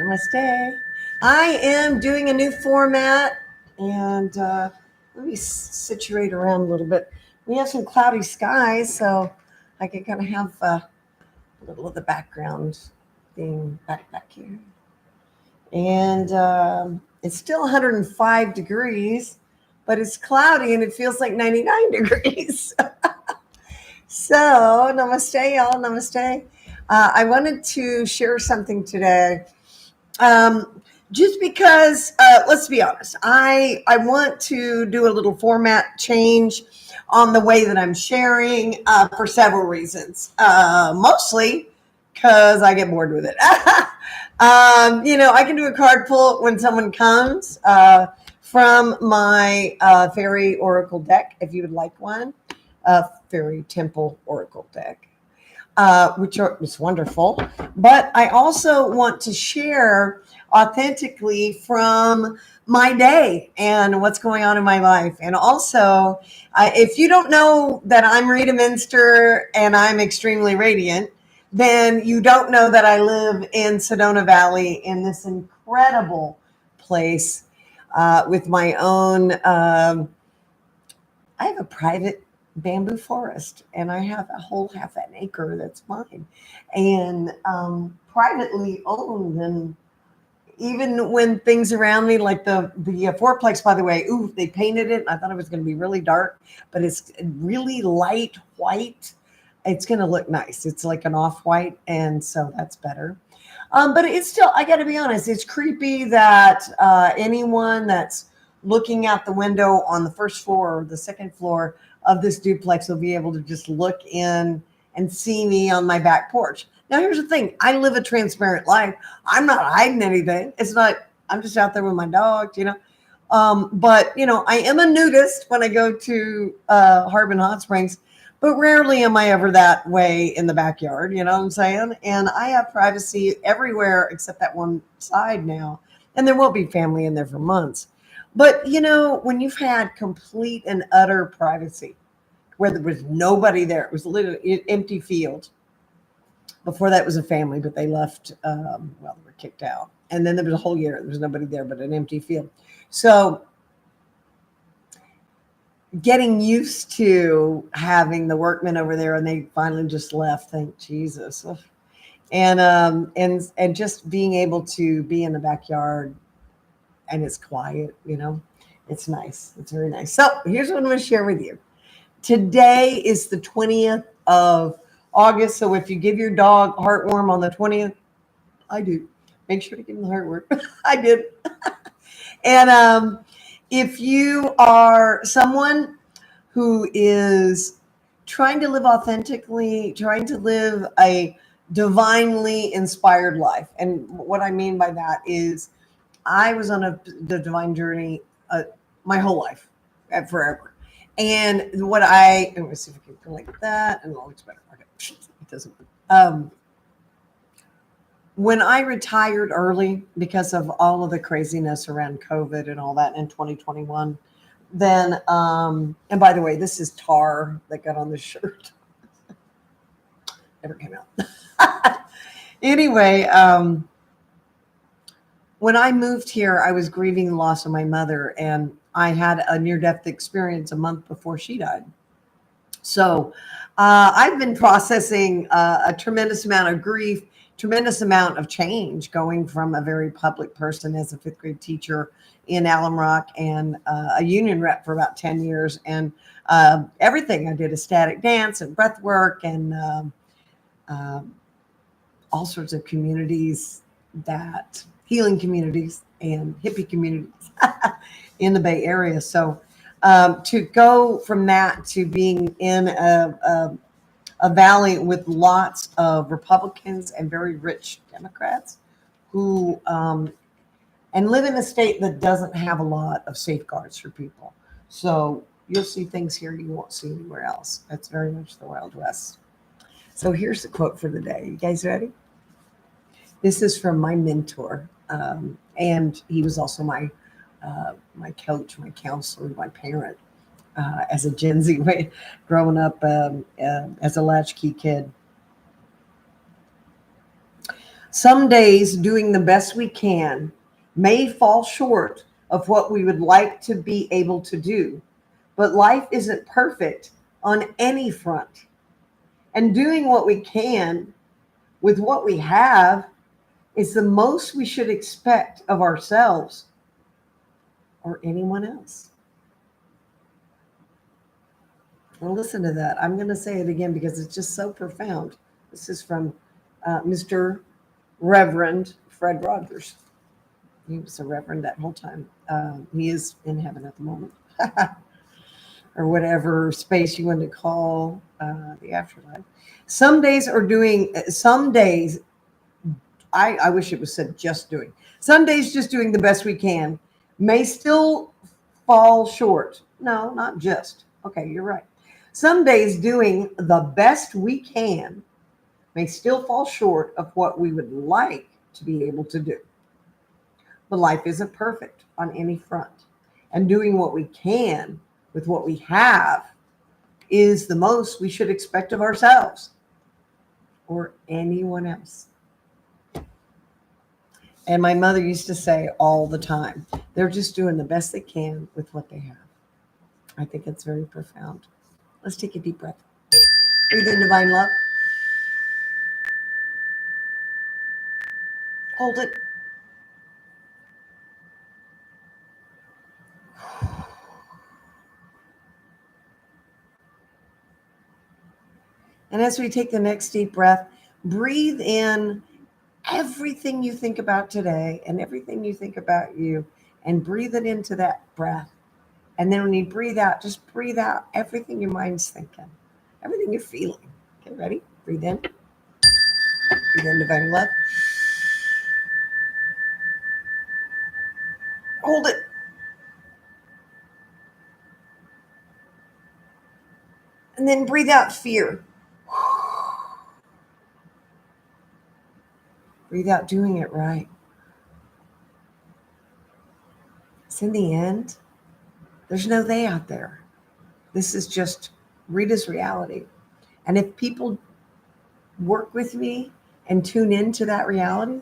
Namaste. I am doing a new format, and let me situate around a little bit. We have some cloudy skies, so I can kind of have a little of the background being back here. And it's still 105 degrees, but it's cloudy and it feels like 99 degrees. So, namaste, y'all. Namaste. I wanted to share something today. Just because, let's be honest, I want to do a little format change on the way that I'm sharing for several reasons. Mostly because I get bored with it. I can do a card pull when someone comes from my fairy oracle deck, if you would like one, fairy temple oracle deck. Which is wonderful. But I also want to share authentically from my day and what's going on in my life. And also, if you don't know that I'm Rita Minster and I'm extremely radiant, then you don't know that I live in Sedona Valley in this incredible place with my own, I have a private bamboo forest and I have a whole half an acre that's mine and privately owned. And even when things around me, like the fourplex, by the way, they painted it. I thought it was going to be really dark, but it's really light white. It's going to look nice. It's like an off-white, and so that's better. But it's still, I got to be honest, it's creepy that anyone that's looking out the window on the first floor or the second floor of this duplex will be able to just look in and see me on my back porch. Now, here's the thing. I live a transparent life. I'm not hiding anything. It's not, I'm just out there with my dog, But, I am a nudist when I go to Harbin Hot Springs, but rarely am I ever that way in the backyard, you know what I'm saying? And I have privacy everywhere except that one side now. And there won't be family in there for months. But, when you've had complete and utter privacy, where there was nobody there, it was literally an empty field. Before that was a family, but they left, they were kicked out. And then there was a whole year, there was nobody there but an empty field. So getting used to having the workmen over there, and they finally just left, thank Jesus. And just being able to be in the backyard, and it's quiet, it's nice. It's very nice. So here's what I'm going to share with you. Today is the 20th of August. So if you give your dog heartworm on the 20th, I do. Make sure to give him the heartworm. I did. And if you are someone who is trying to live authentically, trying to live a divinely inspired life, and what I mean by that is I was on the divine journey my whole life, forever. And let me see if I can go like that, and it looks better. Okay, it doesn't. When I retired early because of all of the craziness around COVID and all that in 2021, then, and by the way, this is tar that got on the shirt. Never came out. Anyway, when I moved here, I was grieving the loss of my mother, and I had a near-death experience a month before she died. So I've been processing a tremendous amount of grief, tremendous amount of change, going from a very public person as a fifth grade teacher in Alum Rock and a union rep for about 10 years. And everything. I did ecstatic dance and breath work and all sorts of communities, healing communities and hippie communities in the Bay Area. So to go from that to being in a valley with lots of Republicans and very rich Democrats who and live in a state that doesn't have a lot of safeguards for people. So you'll see things here you won't see anywhere else. That's very much the Wild West. So here's the quote for the day. You guys ready? This is from my mentor. And he was also my coach, my counselor, my parent as a Gen Z, growing up as a latchkey kid. Some days doing the best we can may fall short of what we would like to be able to do, but life isn't perfect on any front. And doing what we can with what we have is the most we should expect of ourselves or anyone else. Well, listen to that. I'm going to say it again because it's just so profound. This is from Mr. Reverend Fred Rogers. He was a reverend that whole time. He is in heaven at the moment, or whatever space you want to call the afterlife. Some days are doing, some days, I wish it was said just doing. Some days just doing the best we can may still fall short. No, not just. Okay, you're right. Some days doing the best we can may still fall short of what we would like to be able to do. But life isn't perfect on any front. And doing what we can with what we have is the most we should expect of ourselves or anyone else. And my mother used to say all the time, they're just doing the best they can with what they have. I think it's very profound. Let's take a deep breath. Breathe in divine love. Hold it. And as we take the next deep breath, breathe in everything you think about today and everything you think about you, and breathe it into that breath. And then when you breathe out, just breathe out everything your mind's thinking, everything you're feeling. Okay, ready? Breathe in. Breathe in divine love. Hold it. And then breathe out fear. Breathe out doing it right. So in the end, there's no they out there. This is just Rita's reality. And if people work with me and tune into that reality,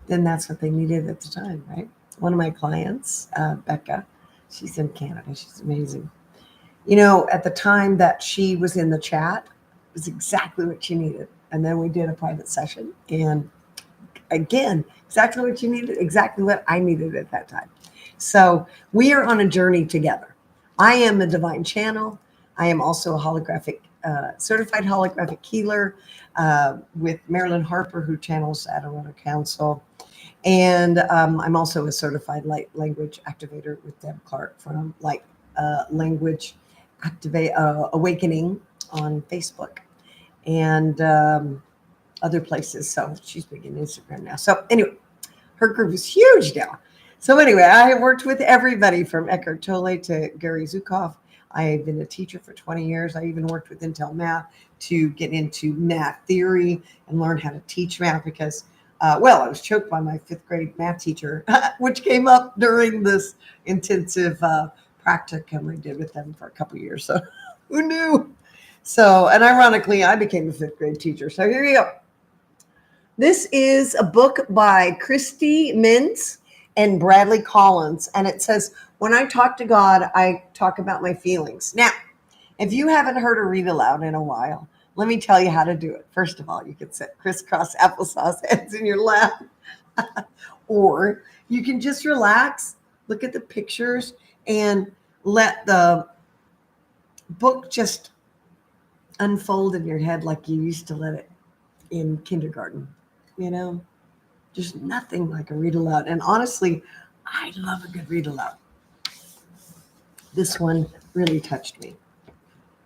then that's what they needed at the time, right? One of my clients, Becca, she's in Canada. She's amazing. You know, at the time that she was in the chat, it was exactly what she needed. And then we did a private session. And again, exactly what you needed, exactly what I needed at that time. So we are on a journey together. I am a divine channel. I am also a certified holographic healer with Marilyn Harper, who channels at Atlanta Council. And I'm also a certified light language activator with Deb Clark from Language Awakening on Facebook and other places. So she's big in Instagram now. So anyway, her group is huge now. So anyway, I have worked with everybody from Eckhart Tolle to Gary Zukav. I've been a teacher for 20 years. I even worked with Intel Math to get into math theory and learn how to teach math because, I was choked by my 5th grade math teacher, which came up during this intensive practicum I did with them for a couple of years. So who knew? So, and ironically, I became a 5th grade teacher. So here you go. This is a book by Rita Minster and Bradley Collins. And it says, when I talk to God, I talk about my feelings. Now, if you haven't heard her read aloud in a while, let me tell you how to do it. First of all, you can sit crisscross applesauce heads in your lap. Or you can just relax, look at the pictures, and let the book just unfold in your head like you used to let it in kindergarten. You know, there's nothing like a read aloud. And honestly, I love a good read aloud. This one really touched me.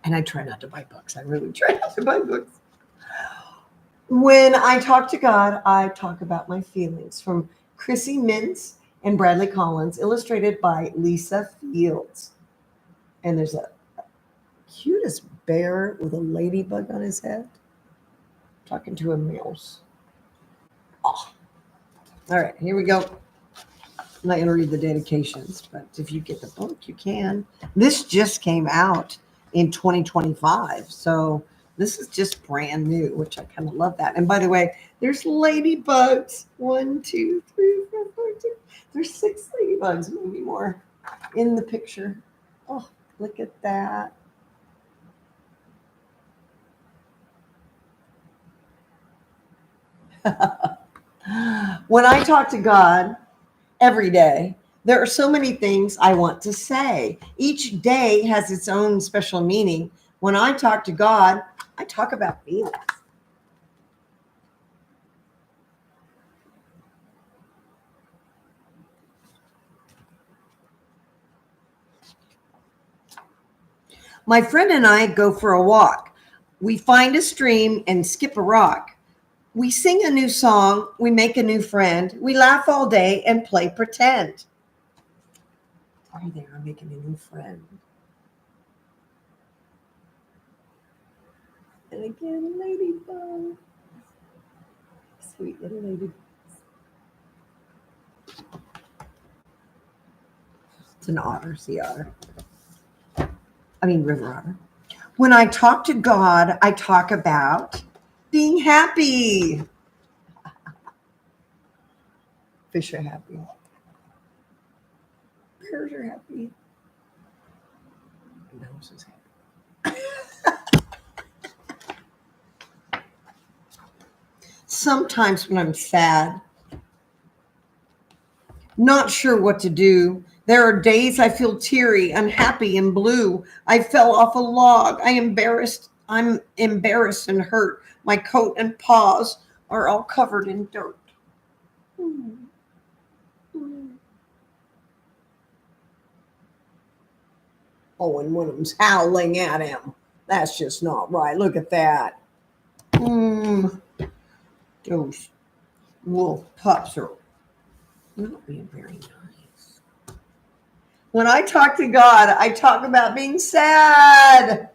And I try not to buy books. I really try not to buy books. When I talk to God, I talk about my feelings. From Rita Minster and Bradley Collins, illustrated by Lisa Fields. And there's a cutest bear with a ladybug on his head talking to a mouse. Oh. All right, here we go. I'm not going to read the dedications, but if you get the book, you can. This just came out in 2025, so This is just brand new, which I kind of love that. And by the way, there's ladybugs. 1, 2, 3, 4, 5, 6. There's 6 ladybugs, maybe more, in the picture. Oh, look at that. When I talk to God every day, there are so many things I want to say. Each day has its own special meaning. When I talk to God, I talk about feelings. My friend and I go for a walk. We find a stream and skip a rock. We sing a new song. We make a new friend. We laugh all day and play pretend. Are they are making a new friend? And again, ladybug. Sweet little ladybug. It's an otter, sea otter. I mean, river otter. When I talk to God, I talk about being happy. Fish are happy. Birds are happy. Mouse is happy. Sometimes when I'm sad, not sure what to do, there are days I feel teary, unhappy, and blue. I fell off a log. I'm embarrassed and hurt. My coat and paws are all covered in dirt. Oh, and one of them's howling at him. That's just not right. Look at that. Those wolf pups are not being very nice. When I talk to God, I talk about being sad.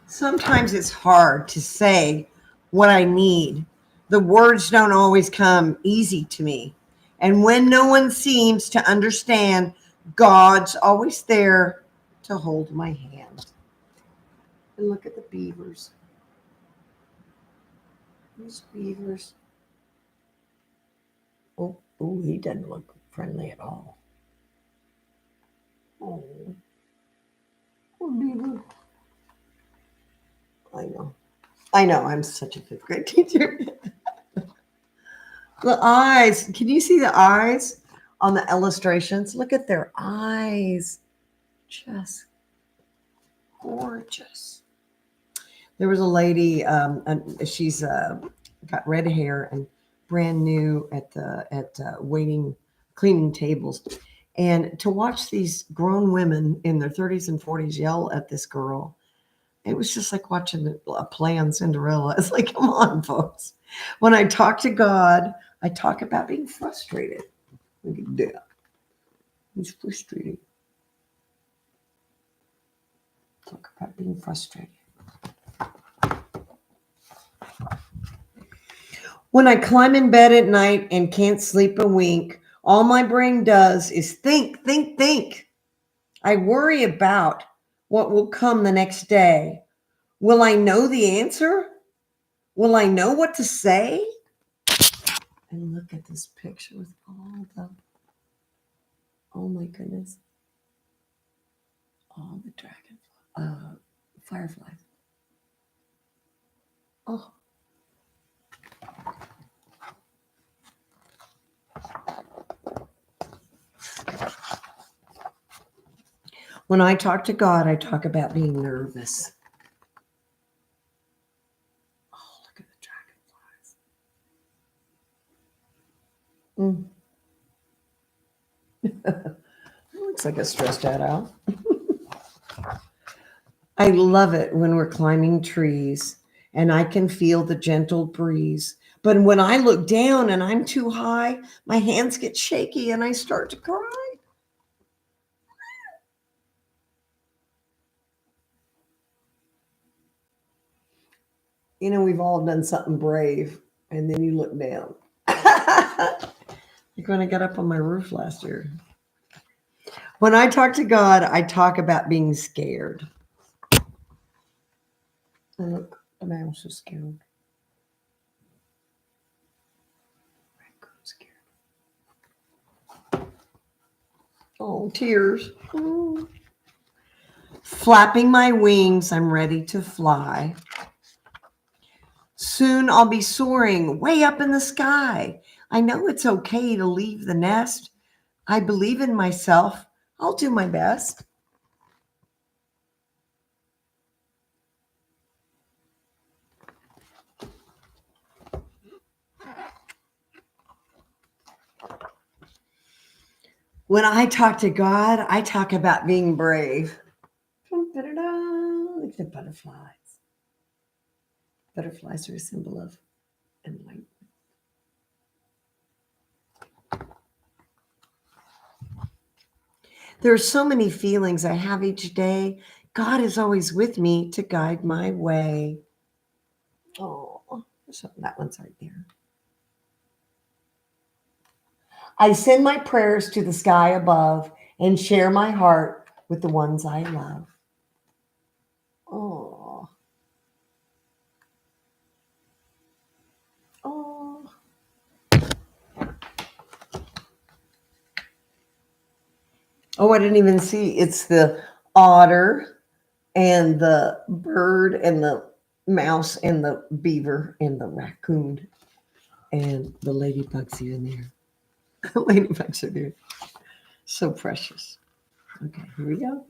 Sometimes it's hard to say what I need. The words don't always come easy to me. And when no one seems to understand, God's always there to hold my hand. And look at the beavers. These beavers. Oh, he doesn't look friendly at all. Oh, poor beaver. I know, I'm such a fifth grade teacher. The eyes. Can you see the eyes on the illustrations? Look at their eyes. Just gorgeous. There was a lady, and she's got red hair and brand new at waiting, cleaning tables. And to watch these grown women in their 30s and 40s yell at this girl, it was just like watching a play on Cinderella. It's like, come on, folks. When I talk to God, I talk about being frustrated. Look at that. He's frustrated. Talk about being frustrated. When I climb in bed at night and can't sleep a wink, all my brain does is think, think, think. I worry about what will come the next day. Will I know the answer? Will I know what to say? And look at this picture with all the, oh my goodness, all the fireflies. Oh. When I talk to God, I talk about being nervous. Oh, look at the dragonflies. Looks like a stressed out owl. I love it when we're climbing trees and I can feel the gentle breeze. But when I look down and I'm too high, my hands get shaky and I start to cry. You know, we've all done something brave and then you look down. Like when I got up on my roof last year. When I talk to God, I talk about being scared. And look, the mouse is scared. Scared. Oh, tears. Oh. Flapping my wings, I'm ready to fly. Soon I'll be soaring way up in the sky. I know it's okay to leave the nest. I believe in myself. I'll do my best. When I talk to God, I talk about being brave. Look at the butterflies. Butterflies are a symbol of enlightenment. There are so many feelings I have each day. God is always with me to guide my way. Oh, so that one's right there. I send my prayers to the sky above and share my heart with the ones I love. Oh. Oh. Oh, I didn't even see. It's the otter and the bird and the mouse and the beaver and the raccoon and the ladybugs even there. Ladybugs are there. So precious. Okay, here we go.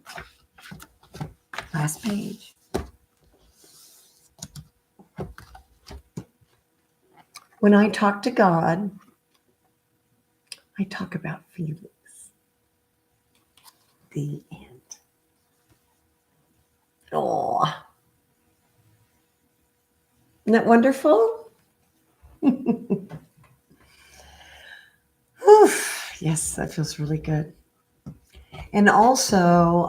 Last page. When I talk to God, I talk about feelings. The end. Oh, isn't that wonderful? Yes, that feels really good. And also,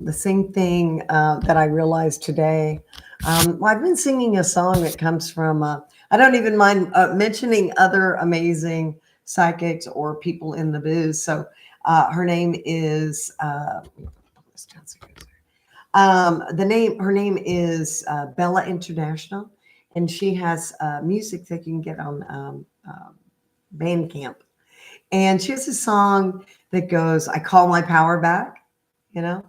the same thing that I realized today. Well, I've been singing a song that comes from, I don't even mind mentioning other amazing psychics or people in the biz. So her name is, her name is Bella International, and she has music that you can get on Bandcamp. And she has a song that goes, I call my power back, you know?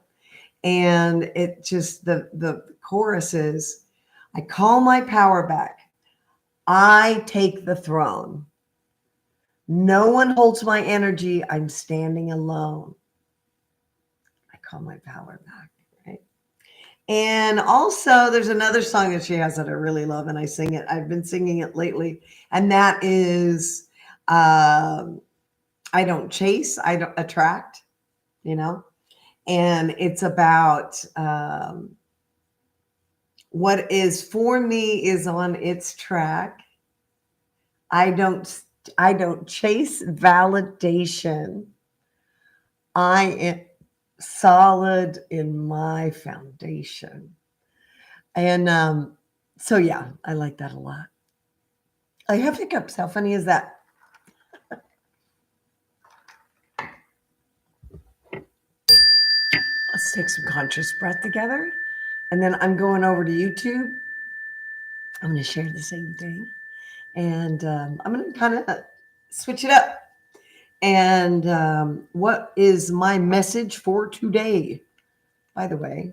And it just, the chorus is, I call my power back. I take the throne. No one holds my energy. I'm standing alone. I call my power back, right? And also there's another song that she has that I really love, and I sing it. I've been singing it lately. And that is, I don't chase, I don't attract, you know, and it's about what is for me is on its track. I don't chase validation. I am solid in my foundation. And so yeah, I like that a lot. I have hiccups. How funny is that? Let's take some conscious breath together. And then I'm going over to YouTube. I'm going to share the same thing. And I'm going to kind of switch it up. And what is my message for today? By the way,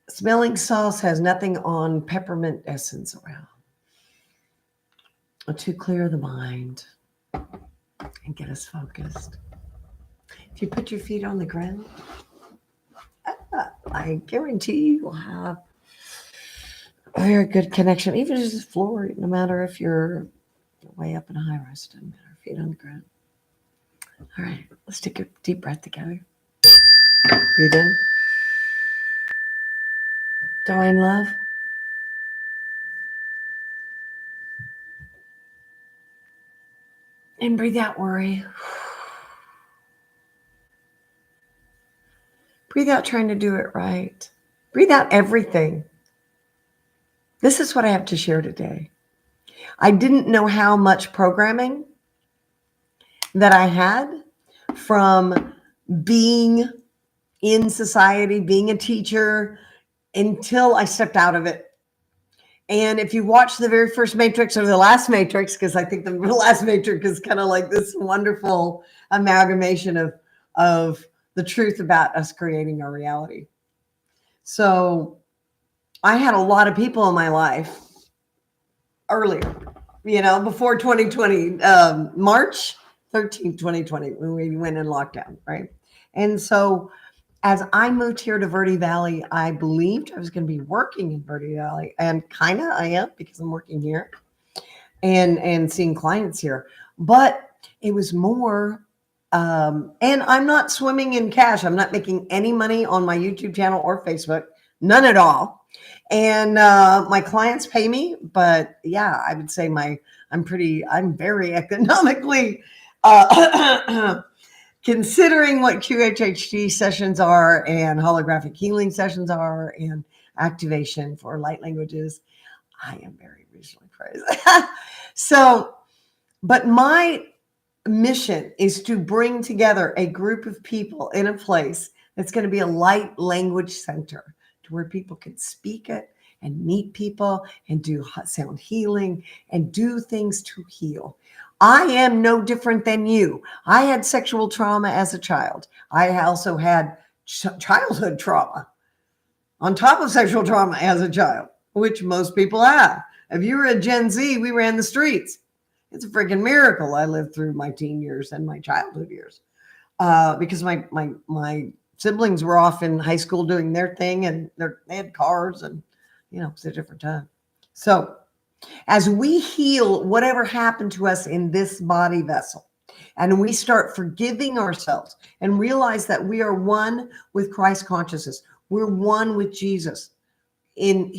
smelling salts has nothing on peppermint essence oil to clear the mind and get us focused. If you put your feet on the ground, I guarantee you will have a very good connection, even if it's floor, no matter if you're way up in a high rise, doesn't matter, feet on the ground. All right, let's take a deep breath together. Breathe in. Divine love. And breathe out worry. Breathe out trying to do it right. Breathe out everything. This is what I have to share today. I didn't know how much programming that I had from being in society, being a teacher, until I stepped out of it. And if you watch the very first Matrix or the last Matrix, because I think the last Matrix is kind of like this wonderful amalgamation of the truth about us creating our reality. So I had a lot of people in my life earlier, before 2020, March 13th, 2020, when we went in lockdown, right? And so as I moved here to Verde Valley, I believed I was going to be working in Verde Valley, and kind of I am, because I'm working here and seeing clients here. But it was more, and I'm not swimming in cash. I'm not making any money on my YouTube channel or Facebook, none at all. And my clients pay me, but yeah, I would say I'm very economically considering what QHHT sessions are and holographic healing sessions are and activation for light languages. I am very visually praised. So, but my mission is to bring together a group of people in a place that's going to be a light language center, to where people can speak it and meet people and do sound healing and do things to heal. I am no different than you. I had sexual trauma as a child. I also had childhood trauma on top of sexual trauma as a child, which most people have. If you were a Gen Z, we ran the streets. It's a freaking miracle I lived through my teen years and my childhood years, because my siblings were off in high school doing their thing, and they had cars, and it's a different time. So as we heal whatever happened to us in this body vessel, and we start forgiving ourselves and realize that we are one with Christ consciousness, we're one with Jesus in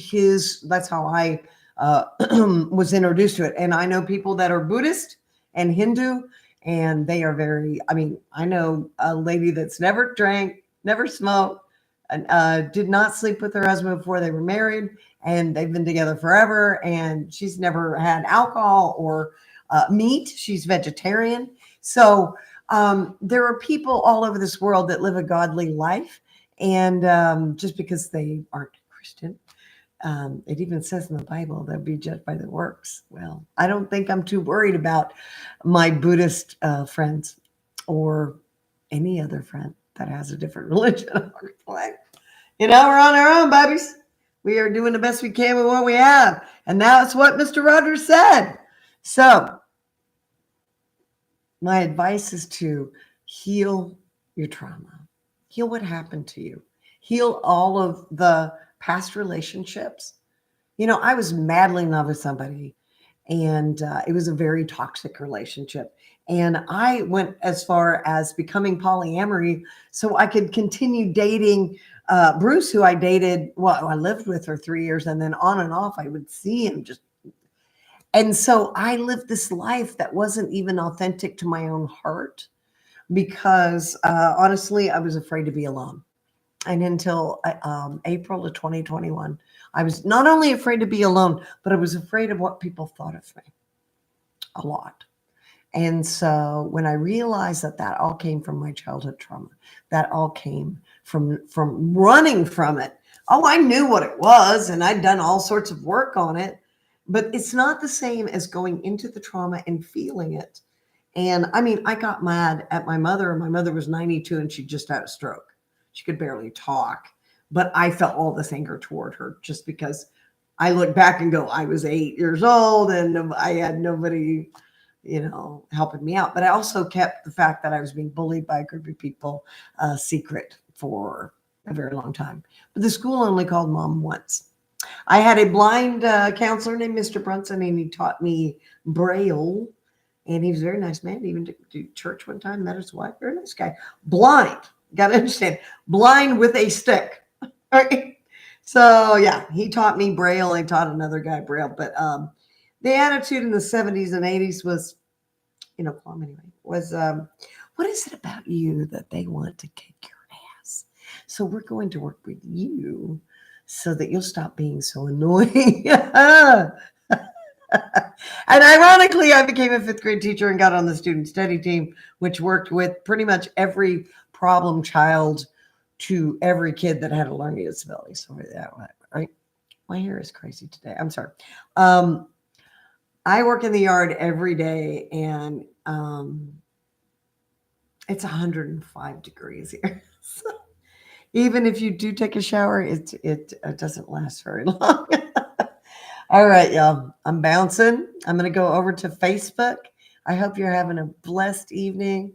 that's how I was introduced to it. And I know people that are Buddhist and Hindu, and they are I know a lady that's never drank, never smoked, and did not sleep with her husband before they were married, and they've been together forever, and she's never had alcohol or meat. She's vegetarian. So there are people all over this world that live a godly life, and just because they aren't Christian, it even says in the Bible they'll be judged by their works. Well, I don't think I'm too worried about my Buddhist friends or any other friend that has a different religion. We're on our own, babies. We are doing the best we can with what we have. And that's what Mr. Rogers said. So my advice is to heal your trauma. Heal what happened to you. Heal all of the past relationships. I was madly in love with somebody, and it was a very toxic relationship. And I went as far as becoming polyamory so I could continue dating Bruce, who I dated. Well, I lived with for 3 years, and then on and off, I would see him just. And so I lived this life that wasn't even authentic to my own heart, because honestly, I was afraid to be alone. And until April of 2021, I was not only afraid to be alone, but I was afraid of what people thought of me a lot. And so when I realized that all came from my childhood trauma, that all came from running from it. Oh, I knew what it was, and I'd done all sorts of work on it, but it's not the same as going into the trauma and feeling it. And I got mad at my mother. My mother was 92, and she just had a stroke. She could barely talk, but I felt all this anger toward her just because I look back and go, I was 8 years old and I had nobody, helping me out. But I also kept the fact that I was being bullied by a group of people secret for a very long time. But the school only called mom once. I had a blind counselor named Mr. Brunson, and he taught me Braille. And he was a very nice man. He even did to church one time, met his wife. Very nice guy. Blind. Got to understand. Blind with a stick. Right? So, yeah, he taught me Braille. I taught another guy Braille. But the attitude in the 70s and 80s was, Plum anyway, was, what is it about you that they want to kick your ass? So we're going to work with you so that you'll stop being so annoying. And ironically, I became a fifth grade teacher and got on the student study team, which worked with pretty much every problem child to every kid that had a learning disability. So that way, right? My hair is crazy today. I'm sorry. I work in the yard every day, and it's 105 degrees here. So even if you do take a shower, it doesn't last very long. All right, y'all. I'm bouncing. I'm going to go over to Facebook. I hope you're having a blessed evening.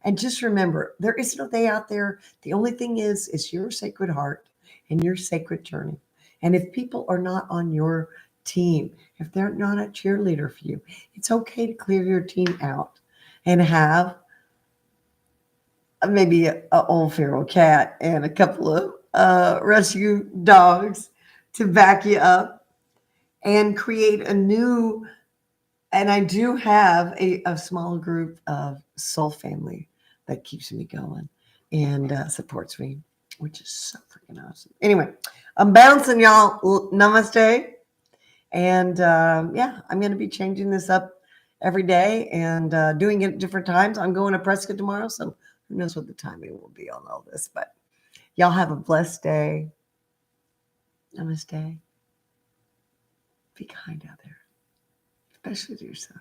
And just remember, there is no day out there. The only thing is your sacred heart and your sacred journey. And if people are not on your team, if they're not a cheerleader for you, it's okay to clear your team out and have maybe a old feral cat and a couple of rescue dogs to back you up and create a new. And I do have a small group of soul family that keeps me going and supports me, which is so freaking awesome. Anyway, I'm bouncing, y'all. Namaste. And yeah, I'm going to be changing this up every day and doing it at different times. I'm going to Prescott tomorrow, so who knows what the timing will be on all this. But y'all have a blessed day. Namaste. Be kind out there, especially to yourself.